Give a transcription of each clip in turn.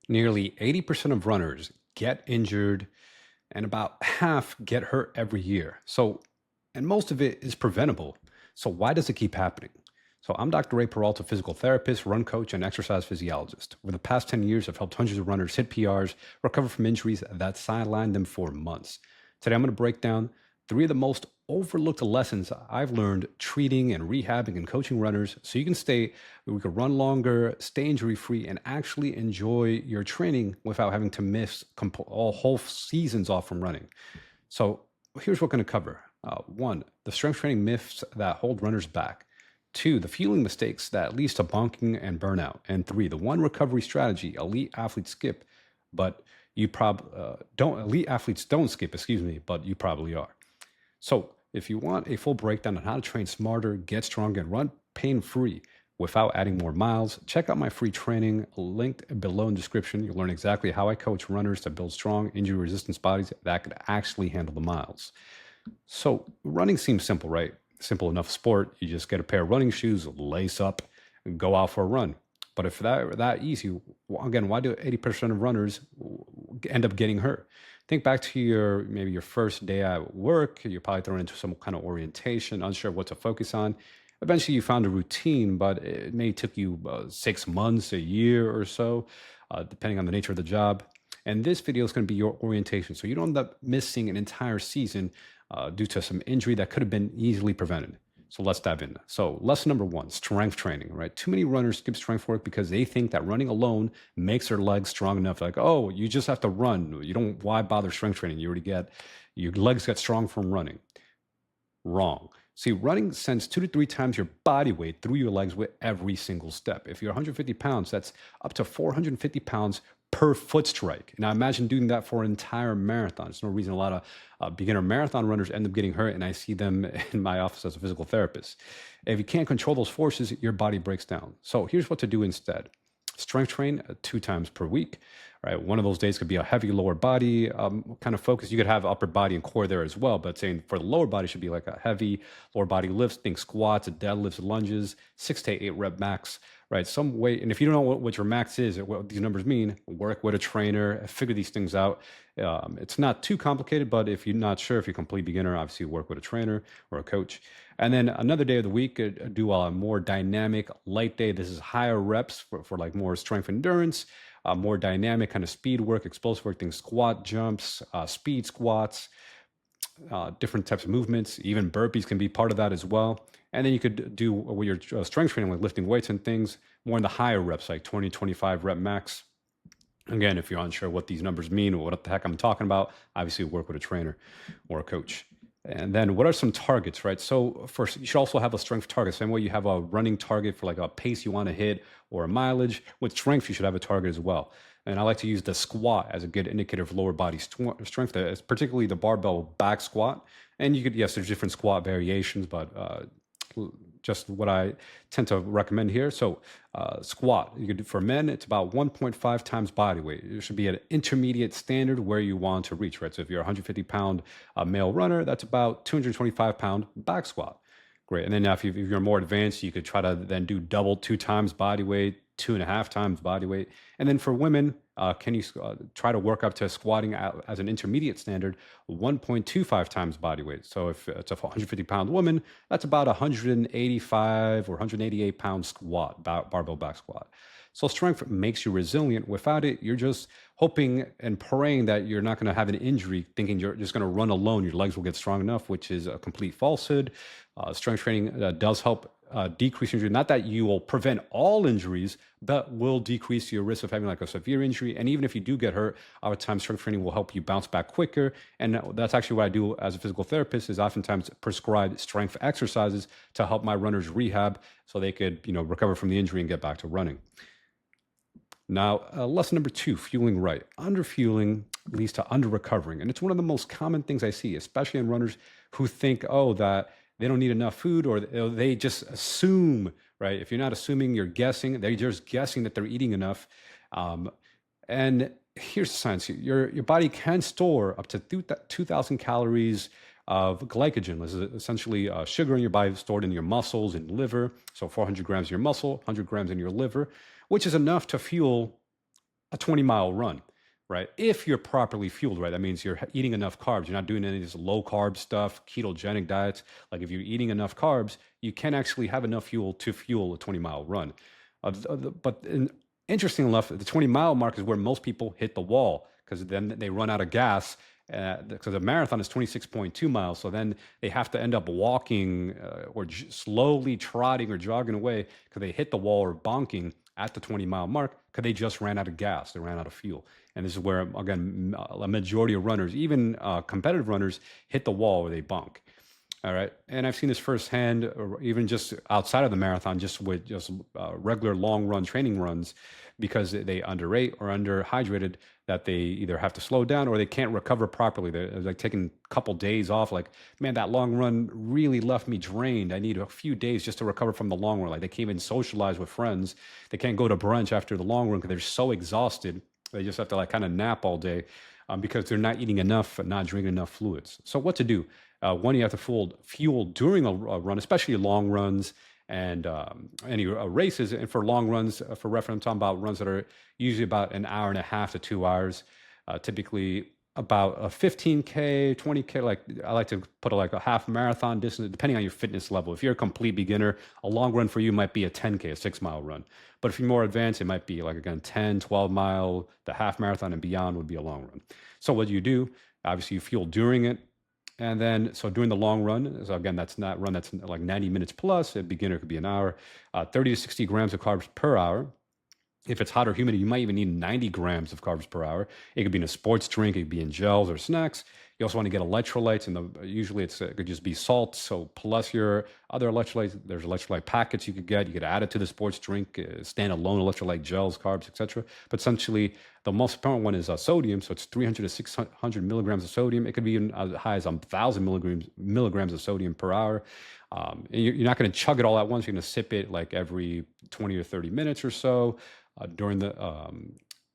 Nearly 80% of runners get injured, and about half get hurt every year. And most of it is preventable. So, why does it keep happening? So, I'm Dr. Ray Peralta, physical therapist, run coach, and exercise physiologist. Over the past 10 years, I've helped hundreds of runners hit PRs, recover from injuries that sidelined them for months. Today, I'm going to break down three of the most overlooked lessons I've learned treating and rehabbing and coaching runners so you can we can run longer, stay injury free, and actually enjoy your training without having to miss all whole seasons off from running. So here's what we're going to cover. One, the strength training myths that hold runners back. Two, the fueling mistakes that leads to bonking and burnout. And three, the one recovery strategy elite athletes skip, but you probably don't. Elite athletes don't skip, excuse me, but you probably are. So, if you want a full breakdown on how to train smarter, get stronger, and run pain free without adding more miles, check out my free training linked below in the description. You'll learn exactly how I coach runners to build strong, injury resistant bodies that could actually handle the miles. So, running seems simple, right? Simple enough sport. You just get a pair of running shoes, lace up, and go out for a run. But if that easy, again, why do 80% of runners end up getting hurt? Think back to maybe your first day at work. You're probably thrown into some kind of orientation, unsure what to focus on. Eventually, you found a routine, but it may took you 6 months, a year or so, depending on the nature of the job. And this video is going to be your orientation, so you don't end up missing an entire season due to some injury that could have been easily prevented. So let's dive in. So lesson number one, strength training, right? Too many runners skip strength work because they think that running alone makes their legs strong enough. Like, oh, you just have to run. Why bother strength training? Your legs get strong from running. Wrong. See, running sends 2 to 3 times your body weight through your legs with every single step. If you're 150 pounds, that's up to 450 pounds per foot strike. Now imagine doing that for an entire marathon. There's no reason a lot of beginner marathon runners end up getting hurt, and I see them in my office as a physical therapist. If you can't control those forces, your body breaks down. So here's what to do instead. Strength train 2 times per week. Right, one of those days could be a heavy lower body kind of focus. You could have upper body and core there as well, but saying for the lower body should be like a heavy lower body lifts, think squats, deadlifts, lunges, 6 to 8 rep max, right? Some weight. And if you don't know what your max is, or what these numbers mean, work with a trainer, figure these things out. It's not too complicated, but if you're not sure, if you're a complete beginner, obviously work with a trainer or a coach. And then another day of the week, do a more dynamic light day. This is higher reps for like more strength endurance, more dynamic kind of speed work, explosive work, things, squat jumps, speed squats, different types of movements. Even burpees can be part of that as well. And then you could do with your strength training, like lifting weights and things, more in the higher reps, like 20, 25 rep max. Again, if you're unsure what these numbers mean or what the heck I'm talking about, obviously work with a trainer or a coach. And then what are some targets, right? So first, you should also have a strength target. Same way you have a running target for like a pace you want to hit or a mileage. With strength, you should have a target as well. And I like to use the squat as a good indicator of lower body strength, particularly the barbell back squat. And yes, there's different squat variations, but just what I tend to recommend here. So squat, you could do for men, it's about 1.5 times body weight. It should be an intermediate standard where you want to reach, right? So if you're a 150-pound male runner, that's about 225-pound back squat. Great. And then now if you're more advanced, you could try to then do double 2 times body weight, 2.5 times body weight. And then for women, can you try to work up to squatting as an intermediate standard, 1.25 times body weight. So if it's a 150-pound woman, that's about 185 or 188-pound squat, barbell back squat. So strength makes you resilient. Without it, you're just hoping and praying that you're not going to have an injury, thinking you're just going to run alone, your legs will get strong enough, which is a complete falsehood. Strength training does help decrease injury. Not that you will prevent all injuries, but will decrease your risk of having like a severe injury. And even if you do get hurt, over time, strength training will help you bounce back quicker. And that's actually what I do as a physical therapist, is oftentimes prescribe strength exercises to help my runners rehab so they could, recover from the injury and get back to running. Now, lesson number two, fueling right. Underfueling leads to under-recovering. And it's one of the most common things I see, especially in runners who think, that they don't need enough food, or they just assume, right? If you're not assuming, you're guessing. They're just guessing that they're eating enough. And here's the science. Your body can store up to 2,000 calories of glycogen. This is essentially sugar in your body stored in your muscles and liver. So 400 grams in your muscle, 100 grams in your liver, which is enough to fuel a 20-mile run, right? If you're properly fueled, right? That means you're eating enough carbs. You're not doing any of this low carb stuff, ketogenic diets. Like if you're eating enough carbs, you can actually have enough fuel to fuel a 20-mile run. Interesting enough, the 20-mile mark is where most people hit the wall because then they run out of gas. Because a marathon is 26.2 miles. So then they have to end up walking or slowly trotting or jogging away because they hit the wall or bonking at the 20-mile mark because they just ran out of gas. They ran out of fuel. And this is where, again, a majority of runners, even competitive runners, hit the wall where they bonk. All right. And I've seen this firsthand, or even just outside of the marathon, just with just regular long run training runs, because they underate or underhydrated, that they either have to slow down or they can't recover properly. They're like taking a couple days off. Like, man, that long run really left me drained. I need a few days just to recover from the long run. Like they can't even socialize with friends. They can't go to brunch after the long run because they're so exhausted. They just have to like kind of nap all day because they're not eating enough, not drinking enough fluids. So what to do? One, you have to fuel during a run, especially long runs and any races. And for long runs, for reference, I'm talking about runs that are usually about an hour and a half to 2 hours, typically about a 15K, 20K. Like I like to put like a half marathon distance, depending on your fitness level. If you're a complete beginner, a long run for you might be a 10K, a 6 mile run. But if you're more advanced, it might be like, again, 10, 12 mile, the half marathon and beyond would be a long run. So what do? Obviously, you fuel during it. And then, so during the long run, so again, that's not run that's like 90 minutes plus. A beginner could be an hour, 30 to 60 grams of carbs per hour. If it's hot or humid, you might even need 90 grams of carbs per hour. It could be in a sports drink, it could be in gels or snacks. You also want to get electrolytes, and usually it could just be salt. So plus your other electrolytes, there's electrolyte packets you could get. You could add it to the sports drink, standalone electrolyte gels, carbs, etc. But essentially, the most important one is sodium. So it's 300 to 600 milligrams of sodium. It could be even as high as 1,000 milligrams of sodium per hour. You're not going to chug it all at once. You're going to sip it like every 20 or 30 minutes or so during the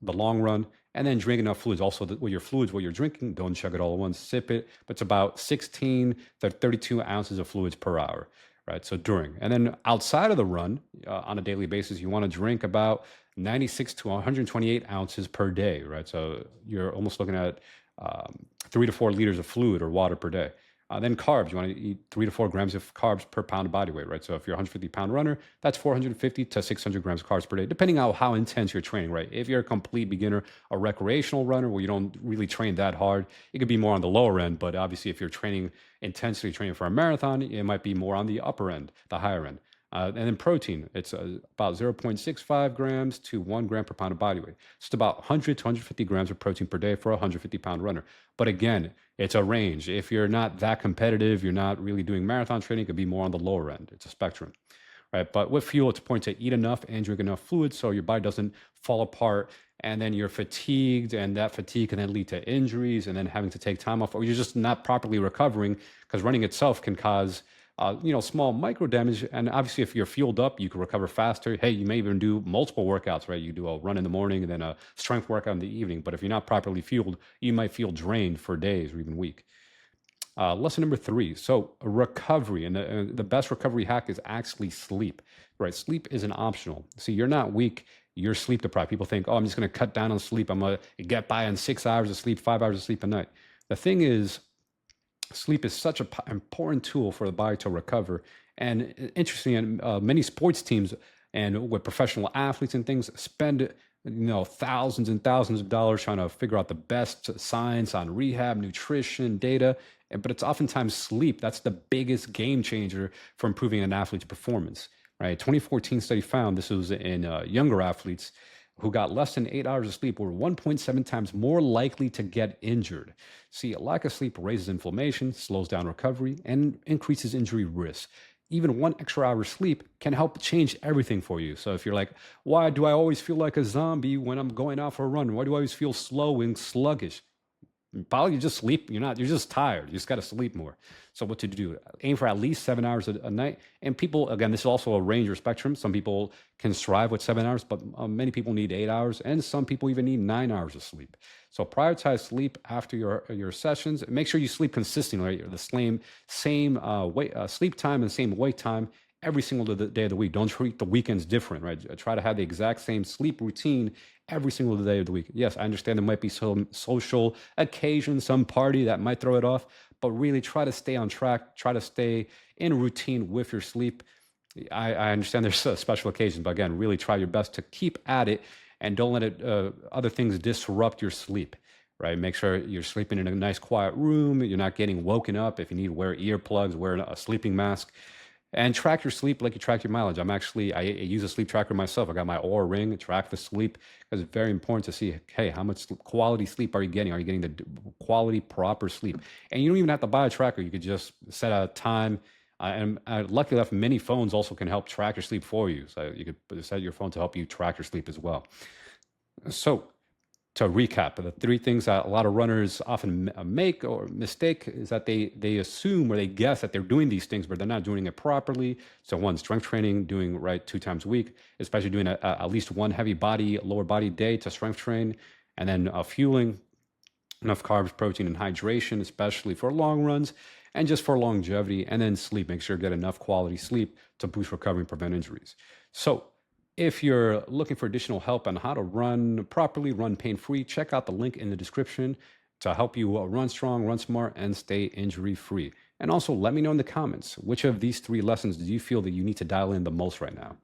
long run, and then drink enough fluids. Also, with your fluids, what you're drinking, don't chug it all at once, sip it. But it's about 16 to 32 ounces of fluids per hour, right? So during, and then outside of the run, on a daily basis, you want to drink about 96 to 128 ounces per day, right? So you're almost looking at 3 to 4 liters of fluid or water per day. Then carbs, you want to eat 3 to 4 grams of carbs per pound of body weight, right? So if you're a 150-pound runner, that's 450 to 600 grams of carbs per day, depending on how intense you're training, right? If you're a complete beginner, a recreational runner where you don't really train that hard, it could be more on the lower end. But obviously, if you're training intensely, training for a marathon, it might be more on the upper end, the higher end. And then protein, it's about 0.65 grams to 1 gram per pound of body weight. So it's about 100 to 150 grams of protein per day for a 150-pound runner. But again, it's a range. If you're not that competitive, you're not really doing marathon training, it could be more on the lower end. It's a spectrum, right? But with fuel, it's important to eat enough and drink enough fluid so your body doesn't fall apart and then you're fatigued, and that fatigue can then lead to injuries and then having to take time off, or you're just not properly recovering because running itself can cause small micro damage. And obviously, if you're fueled up, you can recover faster. Hey, you may even do multiple workouts, right? You do a run in the morning and then a strength workout in the evening. But if you're not properly fueled, you might feel drained for days or even week. Lesson number 3. So recovery, and the best recovery hack is actually sleep, right? Sleep isn't optional. See, you're not weak. You're sleep deprived. People think, oh, I'm just going to cut down on sleep. I'm going to get by on 6 hours of sleep, 5 hours of sleep a night. The thing is, sleep is such an important tool for the body to recover. And interesting, many sports teams and with professional athletes and things spend thousands and thousands of dollars trying to figure out the best science on rehab, nutrition, data. But it's oftentimes sleep that's the biggest game changer for improving an athlete's performance. Right? 2014 study found, this was in younger athletes who got less than 8 hours of sleep were 1.7 times more likely to get injured. See, a lack of sleep raises inflammation, slows down recovery, and increases injury risk. Even 1 extra hour of sleep can help change everything for you. So if you're like, why do I always feel like a zombie when I'm going out for a run? Why do I always feel slow and sluggish? Probably you just sleep. You're just tired. You just got to sleep more. So what to do? Aim for at least 7 hours a night. And people, again, this is also a range or spectrum. Some people can strive with 7 hours, but many people need 8 hours, and some people even need 9 hours of sleep. So prioritize sleep after your sessions. Make sure you sleep consistently, right? The same sleep time and same wake time every single day of the week. Don't treat the weekends different, right? Try to have the exact same sleep routine every single day of the week. Yes, I understand there might be some social occasion, some party that might throw it off, but really try to stay on track, try to stay in routine with your sleep. I understand there's special occasions, but again, really try your best to keep at it and don't let other things disrupt your sleep, right? Make sure you're sleeping in a nice quiet room. You're not getting woken up. If you need to wear earplugs, wear a sleeping mask, and track your sleep like you track your mileage. I use a sleep tracker myself. I got my Aura ring, track the sleep, because it's very important to see, hey, how much quality sleep are you getting? Are you getting the quality, proper sleep? And you don't even have to buy a tracker. You could just set a time. And luckily enough, many phones also can help track your sleep for you. So you could set your phone to help you track your sleep as well. So to recap, the three things that a lot of runners often make or mistake is that they assume or they guess that they're doing these things, but they're not doing it properly. So one, strength training, doing right 2 times a week, especially doing at least one heavy body, lower body day to strength train, and then fueling, enough carbs, protein, and hydration, especially for long runs and just for longevity, and then sleep. Make sure you get enough quality sleep to boost recovery and prevent injuries. So if you're looking for additional help on how to run properly, run pain-free, check out the link in the description to help you run strong, run smart, and stay injury-free. And also let me know in the comments, which of these 3 lessons do you feel that you need to dial in the most right now?